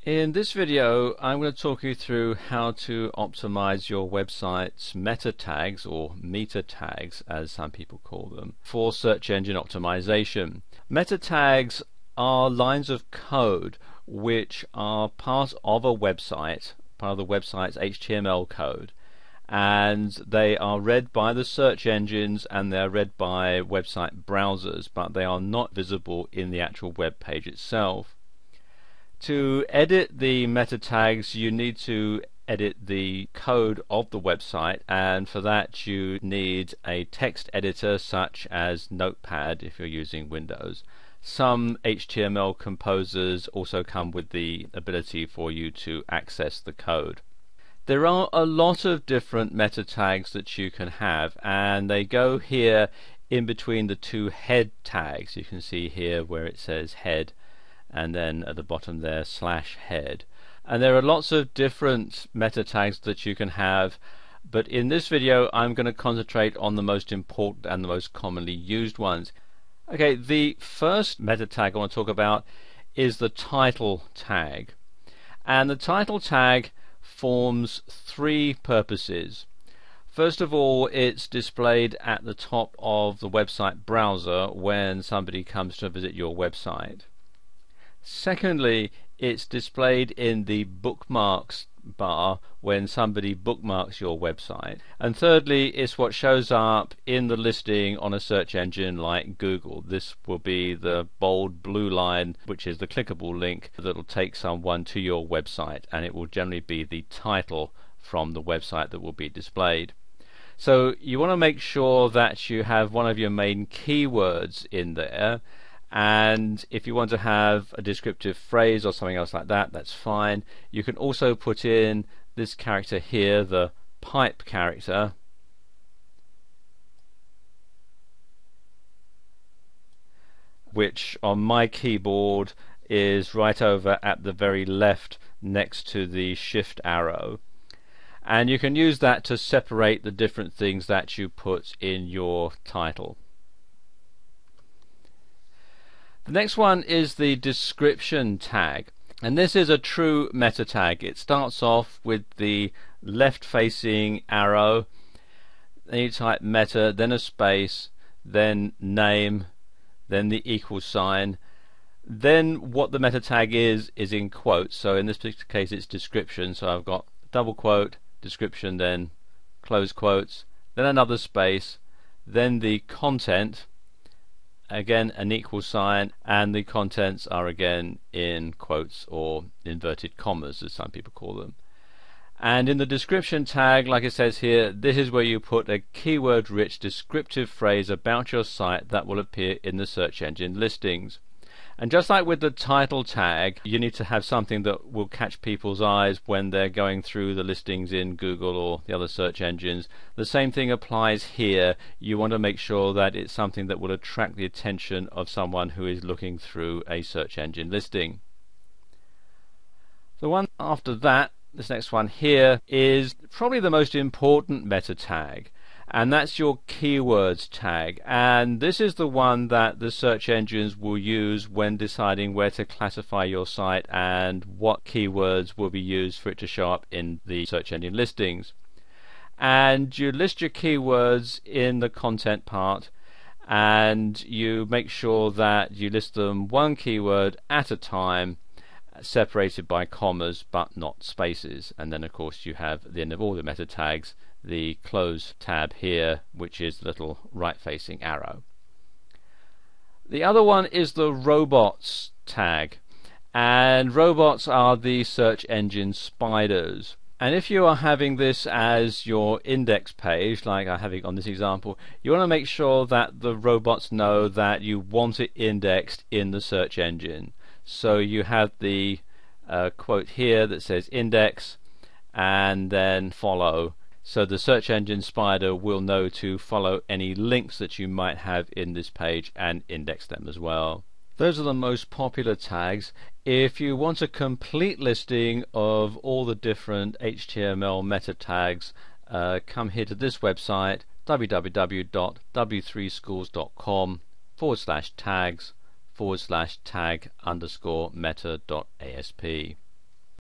In this video, I'm going to talk you through how to optimize your website's meta tags, or meta tags as some people call them, for search engine optimization. Meta tags are lines of code which are part of a website, part of the website's HTML code, and they are read by the search engines and they're read by website browsers, but they are not visible in the actual web page itself. To edit the meta tags, you need to edit the code of the website, and for that you need a text editor such as Notepad if you're using Windows. Some HTML composers also come with the ability for you to access the code. There are a lot of different meta tags that you can have, and they go here in between the two head tags. You can see here where it says head, and then at the bottom there /head, and there are lots of different meta tags that you can have, but in this video I'm going to concentrate on the most important and the most commonly used ones. Okay, the first meta tag I want to talk about is the title tag, and the title tag forms three purposes. First of all, it's displayed at the top of the website browser when somebody comes to visit your website. Secondly, it's displayed in the bookmarks bar when somebody bookmarks your website. And thirdly, it's what shows up in the listing on a search engine like Google. This will be the bold blue line, which is the clickable link that will take someone to your website, and it will generally be the title from the website that will be displayed. So you want to make sure that you have one of your main keywords in there. And if you want to have a descriptive phrase or something else like that, that's fine. You can also put in this character here, the pipe character, which on my keyboard is right over at the very left next to the shift arrow, and you can use that to separate the different things that you put in your title. The next one is the description tag, and this is a true meta tag. It starts off with the left facing arrow, then you type meta, then a space, then name, then the equal sign. Then what the meta tag is in quotes, so in this particular case it's description, so I've got double quote, description, then close quotes, then another space, then the content, again an equal sign, and the contents are again in quotes or inverted commas as some people call them. And in the description tag, like it says here, this is where you put a keyword rich descriptive phrase about your site that will appear in the search engine listings. And just like with the title tag, you need to have something that will catch people's eyes when they're going through the listings in Google or the other search engines. The same thing applies here. You want to make sure that it's something that will attract the attention of someone who is looking through a search engine listing. The one after that, this next one here, is probably the most important meta tag, and that's your keywords tag, and this is the one that the search engines will use when deciding where to classify your site and what keywords will be used for it to show up in the search engine listings. And you list your keywords in the content part, and you make sure that you list them one keyword at a time, separated by commas but not spaces. And then of course you have at the end of all the meta tags the close tab here, which is the little right facing arrow. The other one is the robots tag, and robots are the search engine spiders. And if you are having this as your index page, like I'm having on this example, you want to make sure that the robots know that you want it indexed in the search engine. So you have the quote here that says index and then follow, so the search engine spider will know to follow any links that you might have in this page and index them as well. Those are the most popular tags. If you want a complete listing of all the different HTML meta tags, come here to this website, www.w3schools.com/tags/tag_meta.asp.